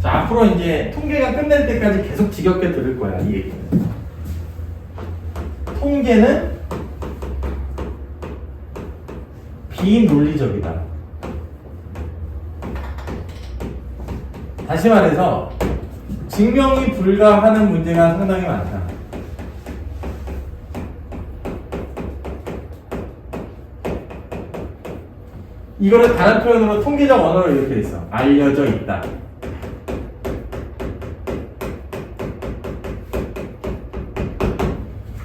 자, 앞으로 이제 통계가 끝날 때까지 계속 지겹게 들을 거야, 이 얘기는. 통계는 비논리적이다. 다시 말해서 증명이 불가하는 문제가 상당히 많다. 이거를 다른 표현으로 통계적 언어로 이렇게 있어. 알려져 있다.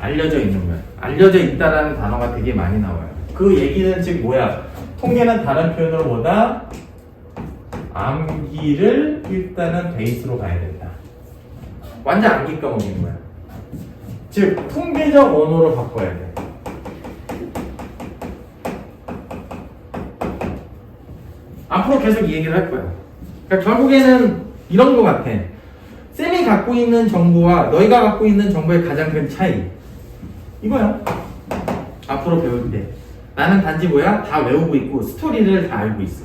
알려져 있는 거야. 알려져 있다라는 단어가 되게 많이 나와요. 그 얘기는 즉 뭐야? 통계는 다른 표현으로 뭐다? 암기를 일단은 베이스로 가야 된다. 완전 암기 과목인 거야. 즉 통계적 언어로 바꿔야 돼. 앞으로 계속 이 얘기를 할 거야. 그러니까 결국에는 이런 거 같아. 쌤이 갖고 있는 정보와 너희가 갖고 있는 정보의 가장 큰 차이. 이거야. 앞으로 배울 때. 나는 단지 뭐야? 다 외우고 있고 스토리를 다 알고 있어.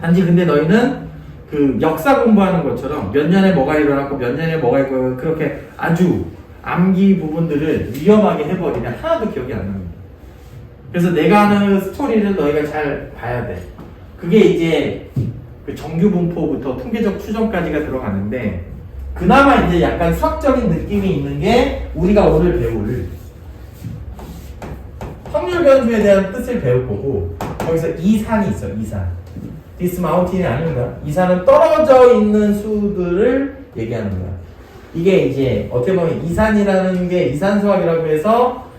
단지 근데 너희는 그 역사 공부하는 것처럼 몇 년에 뭐가 일어났고 몇 년에 뭐가 있고 그렇게 아주 암기 부분들을 위험하게 해버리면 하나도 기억이 안 납니다. 그래서 내가 하는 스토리를 너희가 잘 봐야 돼. 그게 이제 그 정규 분포부터 통계적 추정까지가 들어가는데 그나마 이제 약간 수학적인 느낌이 있는 게 우리가 오늘 배울 확률 변수에 대한 뜻을 배울 거고 거기서 이산이 있어. 이산. This mountain이 아닙니다. 이산은 떨어져 있는 수들을 얘기하는 거야. 이게 이제 어떻게 보면 이산이라는 게 이산 수학이라고 해서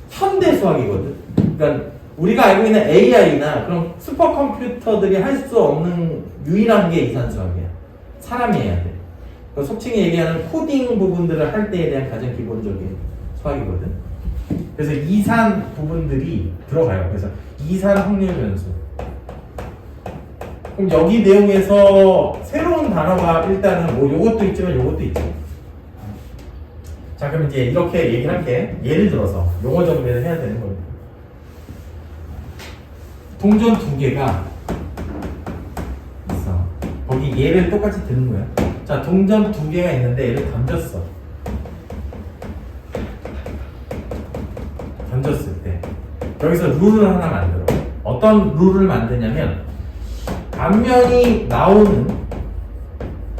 현대 수학이거든. 그러니까 우리가 알고 있는 AI나 그런 슈퍼컴퓨터들이 할 수 없는 유일한 게 이산 수학이야. 사람이 해야 돼. 속칭이 얘기하는 코딩 부분들을 할 때에 대한 가장 기본적인 수학이거든. 그래서 이산 부분들이 들어가요. 그래서 이산 확률 변수. 그럼 여기 내용에서 새로운 단어가 일단은 뭐 요것도 있지만 요것도 있죠. 자, 그럼 이제 이렇게 얘기를 할게. 예를 들어서 용어 정리를 해야 되는 겁니다. 동전 두 개가 있어. 거기 얘를 똑같이 드는 거야. 자, 동전 두 개가 있는데 얘를 던졌어. 던졌을 때 여기서 룰을 하나 만들어. 어떤 룰을 만드냐면 앞면이 나오는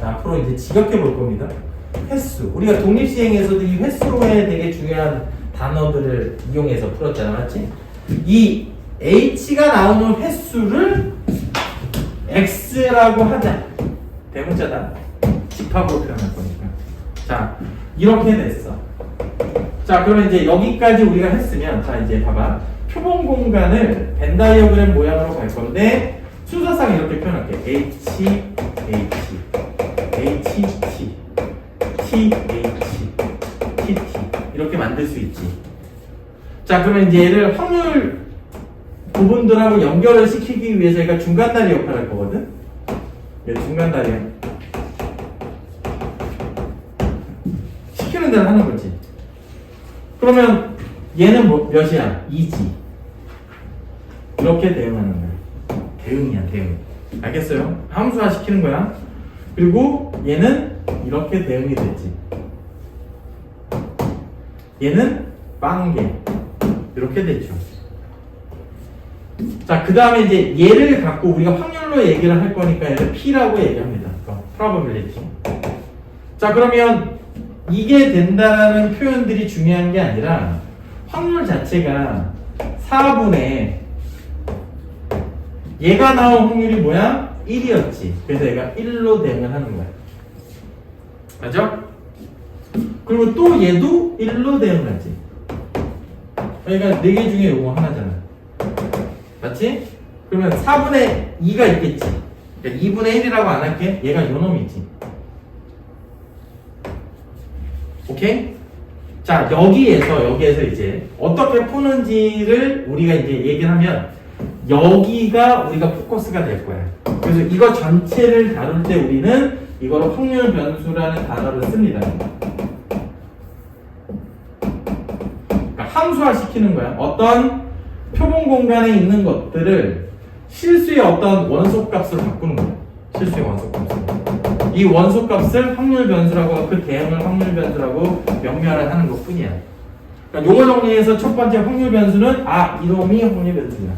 앞으로 이제 지겹게 볼 겁니다. 횟수. 우리가 독립시행에서도 이 횟수에 되게 중요한 단어들을 이용해서 풀었잖아, 맞지? 이 h가 나오는 횟수를 x라고 하자. 대문자다. 집합으로 표현할 거니까. 자, 이렇게 됐어. 자, 그러면 이제 여기까지 우리가 했으면, 자, 이제 봐봐. 표본 공간을 벤 다이어그램 모양으로 갈 건데, 순서상 이렇게 표현할게. h, h, h, t, t, h, t, t. 이렇게 만들 수 있지. 자, 그러면 이제 얘를 확률 부분들하고 연결을 시키기 위해서 얘가 중간다리 역할을 할 거거든? 얘 중간다리야. 시키는 대로 하는 거지. 그러면 얘는 몇이야? 2지. 이렇게 대응하는 거야. 대응이야, 대응. 알겠어요? 함수화 시키는 거야. 그리고 얘는 이렇게 대응이 되지. 얘는 빵개. 이렇게 되죠. 자, 그 다음에 이제 얘를 갖고 우리가 확률로 얘기를 할 거니까 얘를 P라고 얘기합니다. probability. 자, 그러면 이게 된다라는 표현들이 중요한 게 아니라 확률 자체가 4분의 얘가 나온 확률이 뭐야? 1이었지. 그래서 얘가 1로 대응을 하는 거야. 맞죠? 그리고 또 얘도 1로 대응하지. 그러니까 4개 중에 요거 하나잖아. 맞지? 그러면 4분의 2가 있겠지. 그러니까 2분의 1이라고 안 할게. 얘가 요놈이지. 오케이? 자, 여기에서 이제 어떻게 푸는지를 우리가 이제 얘기를 하면 여기가 우리가 포커스가 될 거야. 그래서 이거 전체를 다룰 때 우리는 이거를 확률 변수라는 단어를 씁니다. 그러니까 함수화 시키는 거야. 어떤 표본 공간에 있는 것들을 실수의 어떤 원소 값으로 바꾸는 거야. 실수의 원소 값으로. 이 원소값을 확률 변수라고 그 대응을 확률 변수라고 명명을 하는 것 뿐이야. 그러니까 요거 정리해서 첫 번째 확률 변수는 이놈이 확률 변수야.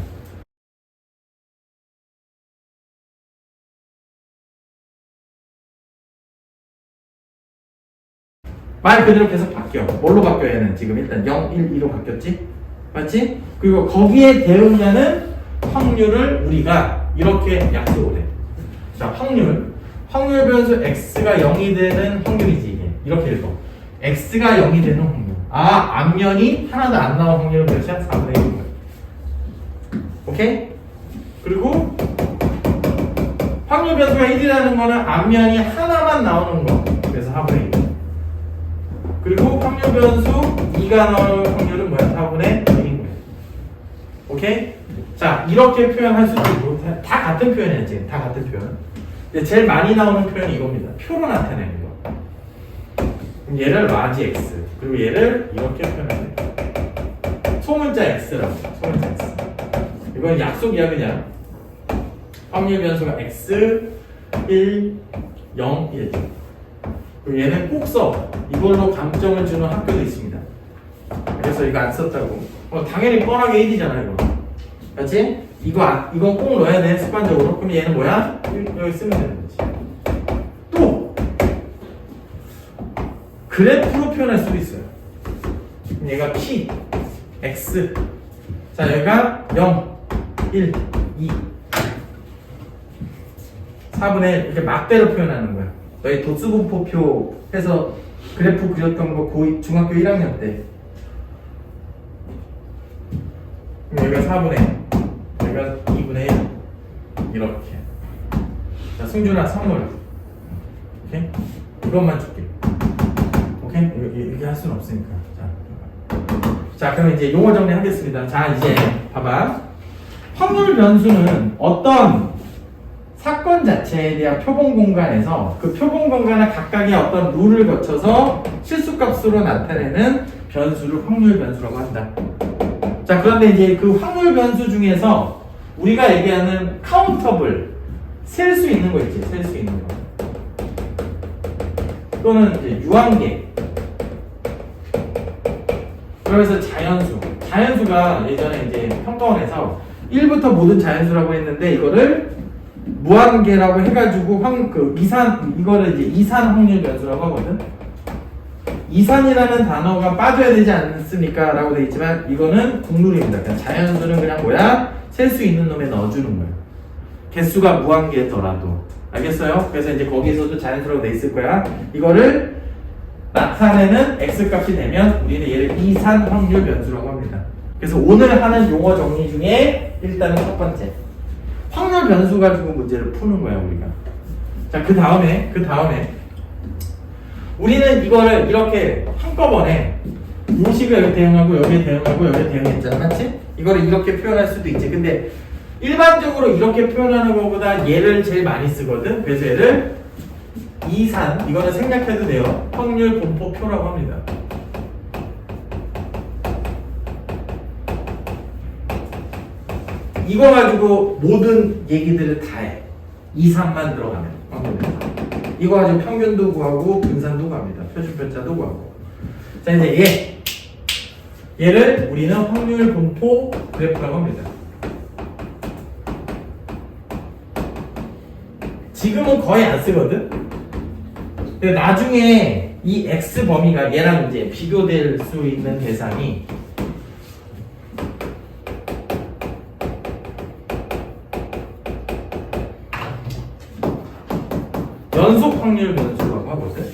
말 그대로 계속 바뀌어. 뭘로 바뀌어 얘는? 지금 일단 0, 1, 2로 바뀌었지? 맞지? 그리고 거기에 대응하는 확률을 우리가 이렇게 약속을 해. 자, 확률 변수 x가 0이 되는 확률이지 이게. 이렇게 읽어. x가 0이 되는 확률. 앞면이 하나도 안 나온 확률은 몇이야? 4분의 1이야. 오케이? 그리고 확률 변수가 1이라는 거는 앞면이 하나만 나오는 거. 그래서 4분의 1. 그리고 확률 변수 2가 나올 확률은 뭐야? 4분의 1인 거야. 오케이? 자, 이렇게 표현할 수도 있고, 다 같은 표현이야, 지금. 다 같은 표현. 근데 제일 많이 나오는 표현이 이겁니다. 표로 나타내는 거. 그럼 얘를 라지 x, 그리고 얘를 이렇게 표현하면 돼. 소문자 x라고. 소문자 x. 이건 약속이야, 그냥. 확률 변수가 x, 1, 0, 1. 그리고 얘는 꼭 써. 이걸로 감점을 주는 학교도 있습니다. 그래서 이거 안 썼다고. 당연히 뻔하게 1이잖아, 이거. 맞지? 이건 꼭 넣어야 돼, 습관적으로. 그럼 얘는 뭐야? 여기 쓰면 되는 거지. 또! 그래프로 표현할 수도 있어요. 그럼 얘가 P, X. 자, 여기가 0, 1, 2. 4분의 1. 이렇게 막대로 표현하는 거야. 너희 도수분포표 해서 그래프 그렸던 거 중학교 1학년 때. 여기가 4분의 1, 여기가 2분의 1. 이렇게. 자, 승준아, 선물. 오케이? 이것만 줄게. 오케이? 이렇게 할 수는 없으니까. 자, 그럼 이제 용어 정리하겠습니다. 자, 이제 봐봐. 확률 변수는 어떤 사건 자체에 대한 표본 공간에서 그 표본 공간의 각각의 어떤 룰을 거쳐서 실수값으로 나타내는 변수를 확률 변수라고 한다. 자, 그런데 이제 그 확률 변수 중에서 우리가 얘기하는 카운터블, 셀 수 있는 거 있지, 셀 수 있는 거. 또는 이제 유한계. 그래서 자연수가 예전에 이제 평가원에서 1부터 모든 자연수라고 했는데 이거를 무한계라고 해가지고 이거를 이제 이산 확률 변수라고 하거든. 이산이라는 단어가 빠져야 되지 않습니까? 라고 되어 있지만 이거는 국룰입니다. 그냥 자연수는 그냥 뭐야? 셀 수 있는 놈에 넣어주는 거야. 개수가 무한계더라도. 알겠어요? 그래서 이제 거기서도 자연수라고 돼 있을 거야. 이거를 나타내는 x값이 되면 우리는 얘를 이산 확률 변수라고 합니다. 그래서 오늘 하는 용어 정리 중에 일단은 첫 번째. 확률 변수 가지고 문제를 푸는 거야, 우리가. 자, 그 다음에 우리는 이거를 이렇게 한꺼번에 요식을 여기 대응하고 여기에 대응하고 여기에 대응했잖아, 맞지? 이거를 이렇게 표현할 수도 있지. 근데 일반적으로 이렇게 표현하는 것보다 얘를 제일 많이 쓰거든. 그래서 얘를 이산, 이거는 생략해도 돼요. 확률 분포표라고 합니다. 이거 가지고 모든 얘기들을 다 해. 이산만 들어가면 확률 변수. 이거 가지고 평균도 구하고 분산도 구합니다. 표준편차도 구하고. 자, 이제 얘를 우리는 확률 분포 그래프라고 합니다. 지금은 거의 안 쓰거든? 근데 나중에 이 X 범위가 얘랑 이제 비교될 수 있는 대상이 연속 확률 변수라고 하거든?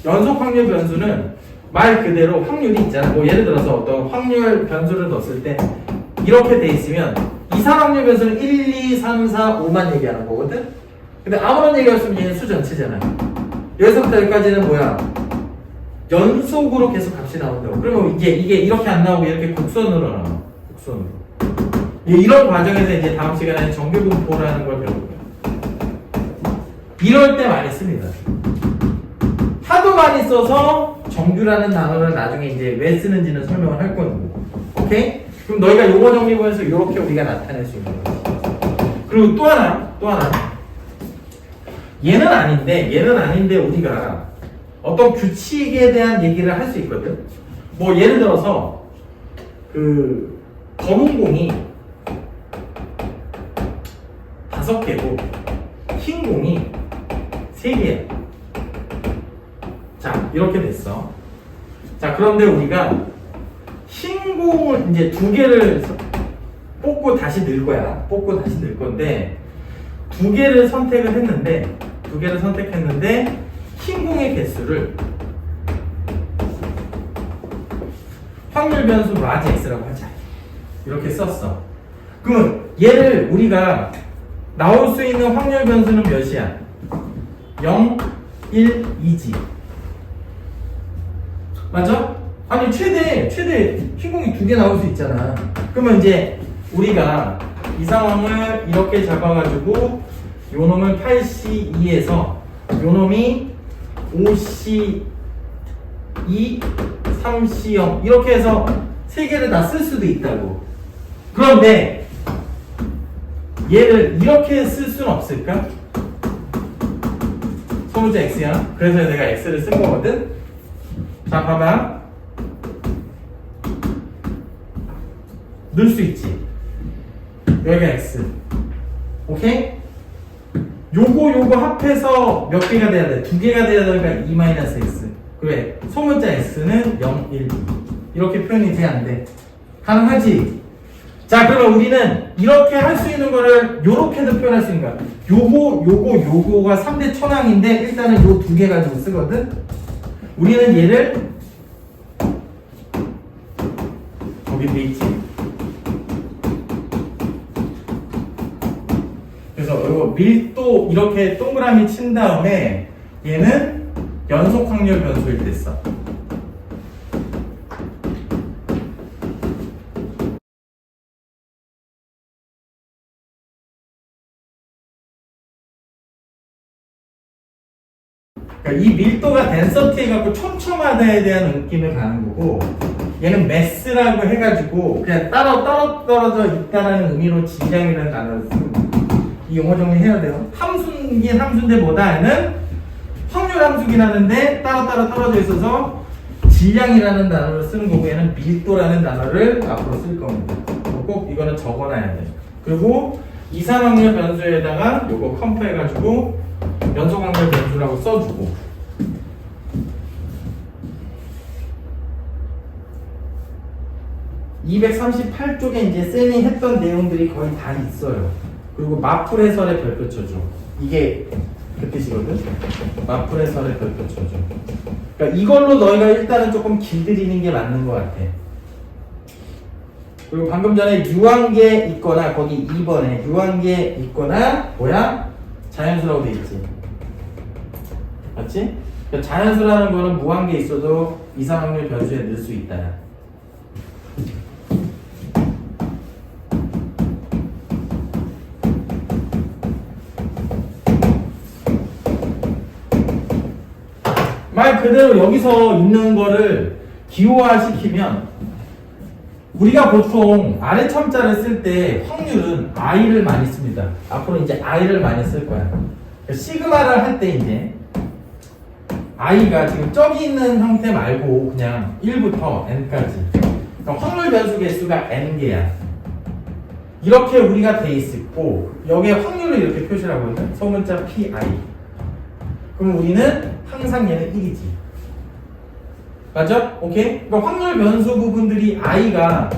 연속 확률 변수는 말 그대로 확률이 있잖아. 뭐 예를 들어서 어떤 확률 변수를 넣었을 때 이렇게 돼 있으면 이산 확률 변수는 1, 2, 3, 4, 5만 얘기하는 거거든? 근데 아무런 얘기 없으면 얘는 수 전체잖아. 여기서부터 여기까지는 뭐야? 연속으로 계속 값이 나온다고. 그러면 이게 이렇게 안 나오고 이렇게 곡선으로 나와. 곡선으로. 이런 과정에서 이제 다음 시간에 정규분포라는 걸 배울 거야. 이럴 때 많이 씁니다. 하도 많이 써서 정규라는 단어를 나중에 이제 왜 쓰는지는 설명을 할 거고. 오케이? 그럼 너희가 용어 정리 보면서 이렇게 우리가 나타낼 수 있는 거지. 그리고 또 하나. 얘는 아닌데 우리가 어떤 규칙에 대한 얘기를 할 수 있거든. 뭐 예를 들어서 그 검은 공이 5개고 흰 공이 3개야. 자, 이렇게 됐어. 자, 그런데 우리가 흰 공을 이제 2개를 뽑고 다시 넣을 거야. 뽑고 다시 넣을 건데 2개를 선택했는데 흰 공의 개수를 확률 변수 라지 x라고 하자. 이렇게 썼어. 그러면 얘를 우리가 나올 수 있는 확률 변수는 몇이야? 0, 1, 2지. 맞아? 아니 최대 흰 공이 2개 나올 수 있잖아. 그러면 이제 우리가 이 상황을 이렇게 잡아가지고 요 놈을 8C2에서 요 놈이 5C2, 3C0 이렇게 해서 3개를 다 쓸 수도 있다고. 그런데 얘를 이렇게 쓸 수는 없을까? 소문자 x야. 그래서 내가 x를 쓴 거거든. 자, 봐봐. 넣을 수 있지. 여기가 x. 오케이? 요거 합해서 몇 개가 돼야 돼? 2개가 돼야 되니까 2-x. 그래. 소문자 x는 0, 1, 2. 이렇게 표현이 돼야 안 돼. 가능하지? 자, 그러면 우리는 이렇게 할 수 있는 거를 요렇게도 표현할 수 있는 거야. 요거가 3대 천왕인데 일단은 요 2개 가지고 쓰거든? 우리는 얘를 거기 돼 있지. 그래서 이거 밀도 이렇게 동그라미 친 다음에 얘는 연속 확률 변수일 때 써. 그러니까 이 밀도가 덴서티 해갖고 촘촘하다에 대한 느낌을 가는 거고, 얘는 매스라고 해가지고 그냥 떨어져 있다라는 의미로 질량이라는 단어를 쓰는 거예요. 이 용어 정리해야 돼요. 함수긴 함수인데 뭐다는 확률 함수긴 하는데 따로 떨어져 있어서 질량이라는 단어를 쓰는 거고, 얘는 밀도라는 단어를 앞으로 쓸 겁니다. 꼭 이거는 적어놔야 돼요. 그리고 이산 확률 변수에다가 요거 컴프 해가지고 연속 확률 변수라고 써주고, (238쪽에) 이제 쌤이 했던 내용들이 거의 다 있어요. 그리고 마풀 해설에 별표 쳐줘. 이게 그 뜻이거든. 마풀 해설에 별표 쳐줘. 그러니까 이걸로 너희가 일단은 조금 길들이는 게 맞는 것 같아. 그리고 방금 전에 유한계 있거나 거기 2번에 유한계 있거나 뭐야? 자연수라고 돼 있지. 맞지? 그러니까 자연수라는 거는 무한계 있어도 이상 확률 변수에 넣을 수 있다. 말 그대로 여기서 있는 거를 기호화시키면 우리가 보통 아래 첨자를 쓸 때 확률은 i를 많이 씁니다. 앞으로 이제 i를 많이 쓸 거야. 그러니까 시그마를 할 때 이제 i가 지금 저기 있는 형태 말고 그냥 1부터 n까지. 그러니까 확률 변수 개수가 n개야. 이렇게 우리가 돼 있고 여기에 확률을 이렇게 표시를 하거든. 소문자 pi. 그럼 우리는 항상 얘는 1이지. 맞죠? 오케이? 그러니까 확률 변수 부분들이 i가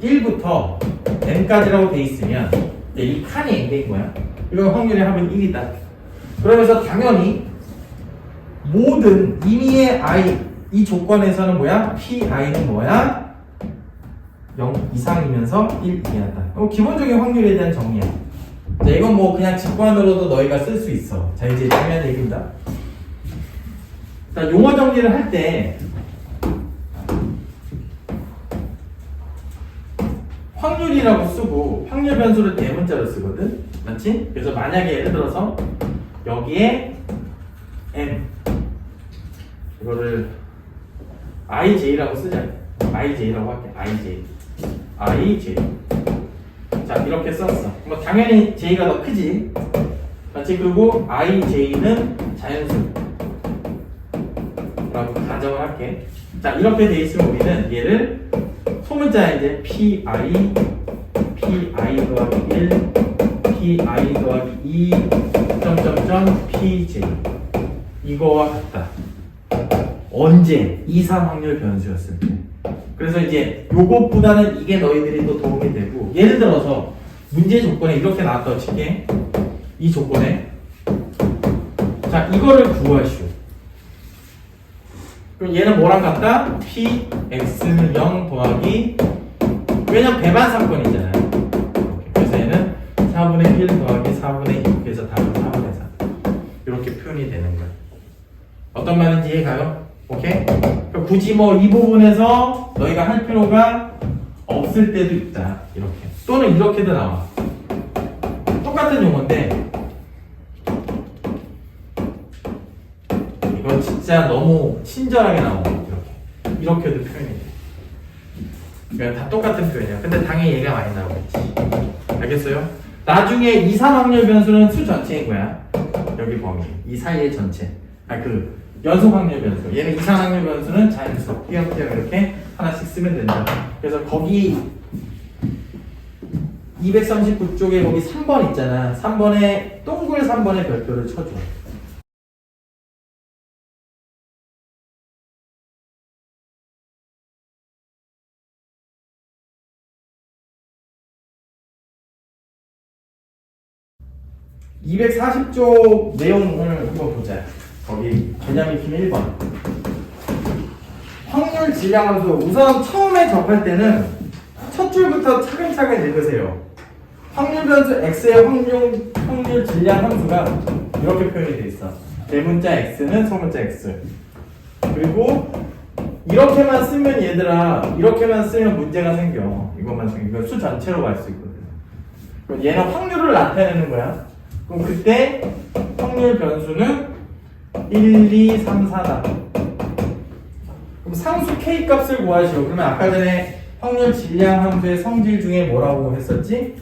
1부터 n까지라고 돼 있으면 이 칸이 n개인 거야. 이건 확률의 합은 1이다. 그러면서 당연히 모든 임의의 i 이 조건에서는 뭐야? pi는 뭐야? 0 이상이면서 1 이하다. 기본적인 확률에 대한 정의야. 자, 이건 뭐 그냥 직관으로도 너희가 쓸 수 있어. 자, 이제 중요한 얘기입니다. 자, 용어 정리를 할 때 확률이라고 쓰고 확률 변수를 대문자로 쓰거든. 맞지? 그래서 만약에 예를 들어서 여기에 n 이거를 ij라고 쓰자. ij라고 할게. ij. 자, 이렇게 썼어. 뭐 당연히 j가 더 크지. 맞지? 그리고 ij는 자연수 라고 가정을 할게. 자, 이렇게 돼 있으면 우리는 얘를 소문자 이제 pi 더하기 1 pi 더하기 2 점점점 pj 이거와 같다. 언제? 이상 확률 변수였을 때. 그래서 이제 요것보다는 이게 너희들이 또 도움이 되고, 예를 들어서 문제 조건에 이렇게 나왔다 칠게. 이 조건에 자 이거를 구하시오. 그럼 얘는 뭐랑 같다? p x는 0 더하기, 왜냐면 배반 사건이잖아요. 그래서 얘는 4분의 1 더하기 4분의 2 그래서 답은 4분의 4 이렇게 표현이 되는 거예요. 어떤 말인지 이해가요? 오케이? 그러니까 굳이 뭐 이 부분에서 너희가 할 필요가 없을 때도 있다. 이렇게 또는 이렇게도 나와. 똑같은 용어인데 이건 진짜 너무 친절하게 나오고 이렇게도 표현이 돼. 그러니까 다 똑같은 표현이야. 근데 당연히 얘가 많이 나오겠지. 알겠어요? 나중에 이상 확률 변수는 수 전체인 거야. 여기 범위 이 사이의 전체. 그 연속 확률 변수. 얘는 이상 확률 변수는 자연수. 띄엄띄엄 이렇게 하나씩 쓰면 된다. 그래서 거기 239쪽에 거기 3번 있잖아. 3번에 동글 3번에 별표를 쳐줘. (240쪽) 내용을 한번 보자. 거기 개념 익힘 1번 확률 질량함수. 우선 처음에 접할 때는 첫 줄부터 차근차근 읽으세요. 확률 변수 x의 확률 질량 함수가 이렇게 표현이 돼 있어. 대문자 x는 소문자 x. 그리고 이렇게만 쓰면 얘들아, 이렇게만 쓰면 문제가 생겨. 이것만 생겨. 이거 수 전체로 갈 수 있거든. 그럼 얘는 확률을 나타내는 거야. 그럼 그때 확률 변수는 1, 2, 3, 4다. 그럼 상수 k 값을 구하시오. 그러면 아까 전에 확률 질량 함수의 성질 중에 뭐라고 했었지?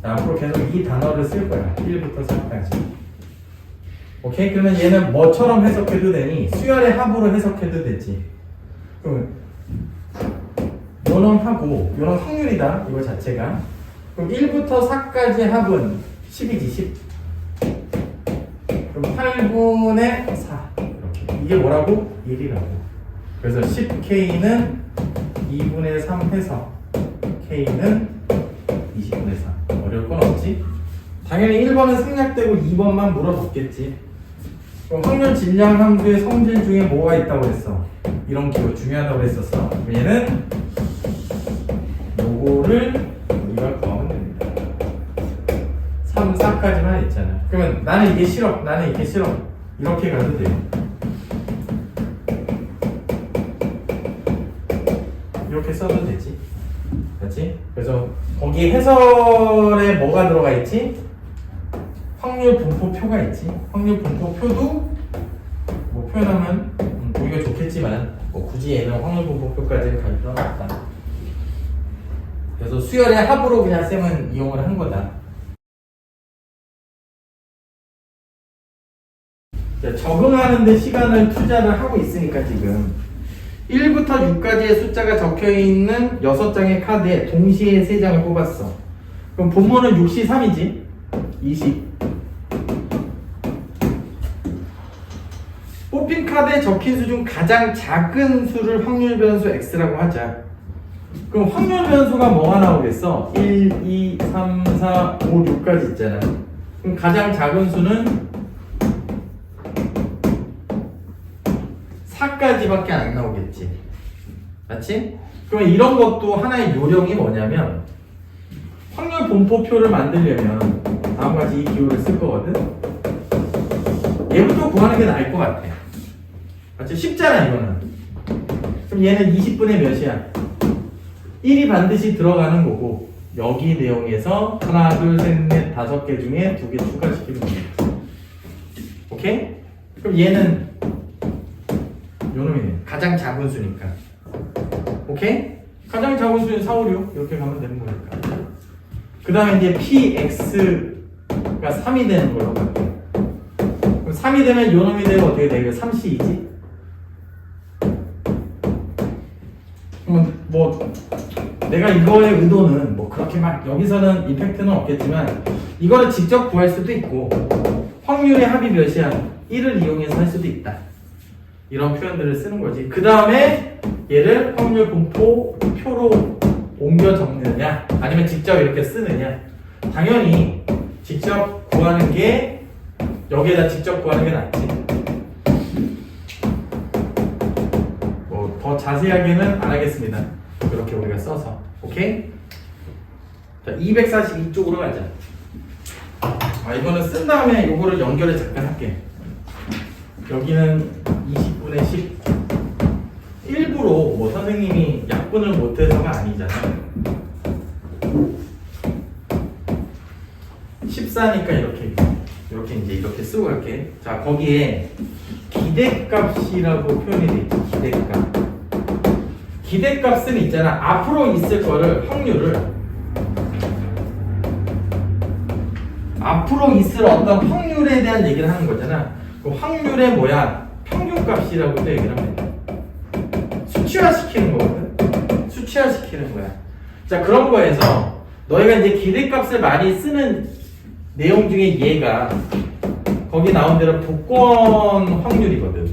자, 앞으로 계속 이 단어를 쓸 거야. 1부터 4까지. 오케이? 그러면 얘는 뭐처럼 해석해도 되니? 수열의 합으로 해석해도 되지. 그럼 요놈 하고 요놈 확률이다. 이거 자체가. 그럼 1부터 4까지 합은 10이지. 10. 그럼 8분의 4 이렇게. 이게 뭐라고? 1이라고. 그래서 10K는 2분의 3 해서 K는 20분의 3. 어려울 건 없지? 당연히 1번은 생략되고 2번만 물어봤겠지. 그럼 확률 질량 함수의 성질 중에 뭐가 있다고 했어? 이런 기호 중요하다고 했었어. 얘는 요거를 우리가 구하면 됩니다. 3, 4까지만 있잖아. 그러면 나는 이게 싫어. 나는 이게 싫어. 이렇게 가도 돼요. 이렇게 써도 되지. 그렇지? 그래서 거기 해설에 뭐가 들어가 있지? 확률 분포표가 있지. 확률 분포표도 뭐 표현하면 보기가 좋겠지만 뭐 굳이 얘는 확률 분포표까지는 갈 필요는 없다. 그래서 수열의 합으로 그냥 쌤은 이용을 한 거다. 자, 적응하는데 시간을 투자를 하고 있으니까 지금 1부터 6까지의 숫자가 적혀있는 6장의 카드에 동시에 3장을 뽑았어. 그럼 분모는 6시 3이지? 20. 뽑힌 카드에 적힌 수 중 가장 작은 수를 확률 변수 x라고 하자. 그럼 확률 변수가 뭐가 나오겠어? 1, 2, 3, 4, 5, 6까지 있잖아. 그럼 가장 작은 수는 4까지밖에 안 나오겠지. 맞지? 그러면 이런 것도 하나의 요령이 뭐냐면 확률 분포표를 만들려면 다음과 같이 이 기호를 쓸 거거든. 얘부터 구하는 게 나을 것 같아. 맞지? 쉽잖아 이거는. 그럼 얘는 20분의 몇이야? 1이 반드시 들어가는 거고 여기 내용에서 하나, 둘, 셋, 넷, 5개 중에 2개 추가시키면 됩니다. 오케이? 그럼 얘는 요놈이네. 가장 작은 수니까. 오케이? 가장 작은 수는 4, 5, 6 이렇게 가면 되는 거니까. 그 다음에 이제 px 그러니까 3이 되는 걸로 갈게요. 그럼 3이 되면 요 놈이 되면 어떻게 돼? 이거 3C이지? 그러면 뭐 내가 이거의 의도는 뭐 그렇게 막 여기서는 임팩트는 없겠지만 이거를 직접 구할 수도 있고 확률의 합이 몇이야? 1을 이용해서 할 수도 있다. 이런 표현들을 쓰는 거지. 그 다음에 얘를 확률 분포 표로 옮겨 적느냐 아니면 직접 이렇게 쓰느냐. 당연히 직접 구하는 게 여기에다 직접 구하는 게 낫지. 뭐 더 자세하게는 안 하겠습니다. 그렇게 우리가 써서. 오케이? 자, 242쪽으로 가자. 이거는 쓴 다음에 요거를 연결을 잠깐 할게. 여기는 20분의 10. 일부러 뭐 선생님이 약분을 못해서가 아니잖아. 14니까 이렇게 이제 이렇게 쓰고 갈게. 자, 거기에 기대값이라고 표현이 돼 있지. 기대값. 기대값은 있잖아. 앞으로 있을 거를 확률을 앞으로 있을 어떤 확률에 대한 얘기를 하는 거잖아. 그 확률의 뭐야? 평균값이라고도 얘기를 합니다. 수치화시키는 거거든. 수치화시키는 거야. 자, 그런 거에서 너희가 이제 기대값을 많이 쓰는 내용 중에 얘가 거기 나온 대로 복권 확률이거든.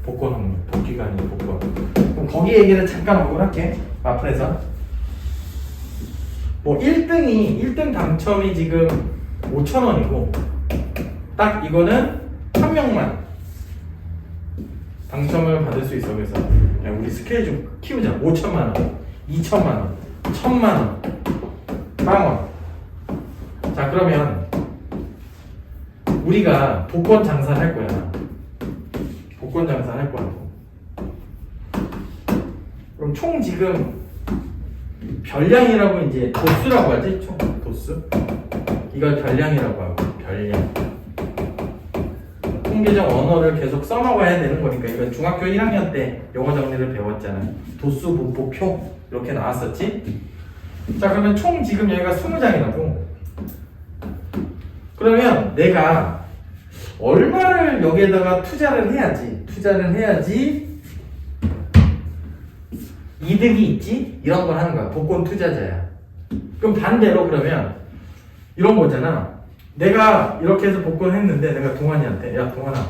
복권 확률. 복귀가 아니고 복권. 그럼 거기 얘기를 잠깐 하고 할게. 마플에서. 뭐 1등 당첨이 지금 5,000원이고 딱 이거는 한 명만 당첨을 받을 수 있어. 그래서 야, 우리 스케일 좀 키우자. 5천만 원, 2천만 원, 1,000만 원, 빵원. 자, 그러면 우리가 복권 장사를 할 거야. 복권 장사를 할 거라고. 그럼 총 지금 별량이라고 이제 도수라고 하지? 총 도수? 이걸 별량이라고 하고. 별량. 통계적 언어를 계속 써먹어야 되는 거니까. 이건 중학교 1학년 때 영어 정리를 배웠잖아. 도수, 분포, 표 이렇게 나왔었지? 자, 그러면 총 지금 여기가 20장이라고. 그러면 내가 얼마를 여기에다가 투자를 해야지 이득이 있지? 이런 걸 하는 거야. 복권 투자자야. 그럼 반대로 그러면 이런 거잖아. 내가 이렇게 해서 복권 했는데 내가 동환이한테 야, 동환아,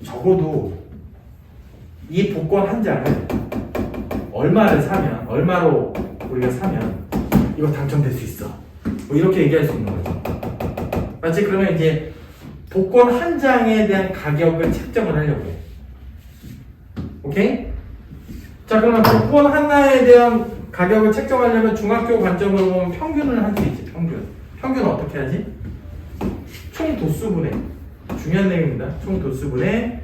적어도 이 복권 한 장을 얼마로 우리가 사면 이거 당첨될 수 있어. 뭐 이렇게 얘기할 수 있는 거죠. 맞지? 그러면 이제 복권 한 장에 대한 가격을 책정을 하려고 해. 오케이? 자, 그러면 복권 하나에 대한 가격을 책정하려면 중학교 관점으로 보면 평균을 할 수 있지. 평균은 어떻게 하지? 총 도수분의, 중요한 내용입니다. 총 도수분의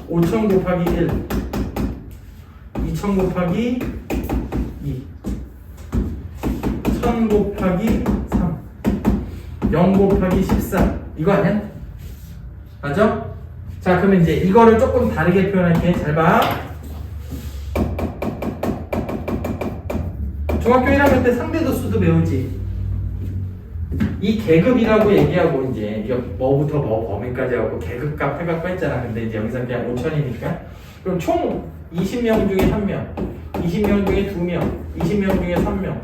5,000 곱하기 1, 2,000 곱하기 2, 1,000 곱하기 3, 0 곱하기 14. 이거 아니야? 맞아? 자, 그러면 이제 이거를 조금 다르게 표현할게. 잘 봐. 중학교 1학년 때 상대도수도 배우지. 이 계급이라고 얘기하고 이제 이거 뭐부터 뭐 범위까지 하고 계급값 해갖고 했잖아. 근데 이제 여기서 그냥 5,000이니까 그럼 총 20명 중에 1명, 20명 중에 2명, 20명 중에 3명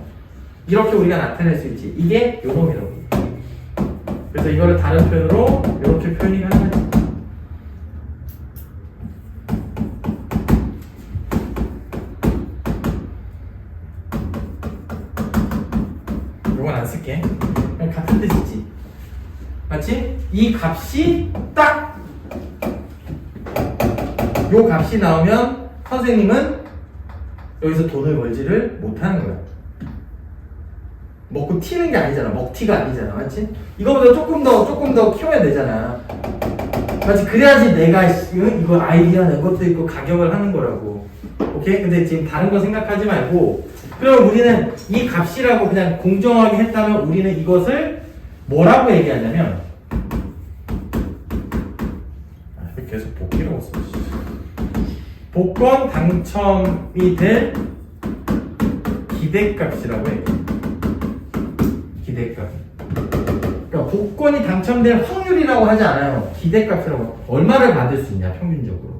이렇게 우리가 나타낼 수 있지. 이게 요놈이라고. 그래서 이거를 다른 표현으로 이렇게 표현이 가능하지. 이건 안 쓸게. 그냥 같은 뜻이지. 맞지? 이 값이 딱 요 값이 나오면 선생님은 여기서 돈을 벌지를 못하는 거야. 먹고 튀는 게 아니잖아. 먹튀가 아니잖아. 맞지? 이거보다 조금 더 키워야 되잖아. 맞지? 그래야지 내가 이거 아이디어 낸 것도 있고 가격을 하는 거라고. 오케이? 근데 지금 다른 거 생각하지 말고 그럼 우리는 이 값이라고 그냥 공정하게 했다면 우리는 이것을 뭐라고 얘기하냐면 계속 복귀라고 써. 복권 당첨이 될 기대값이라고 해. 기대값. 그러니까 복권이 당첨될 확률이라고 하지 않아요. 기대값이라고. 얼마를 받을 수 있냐, 평균적으로.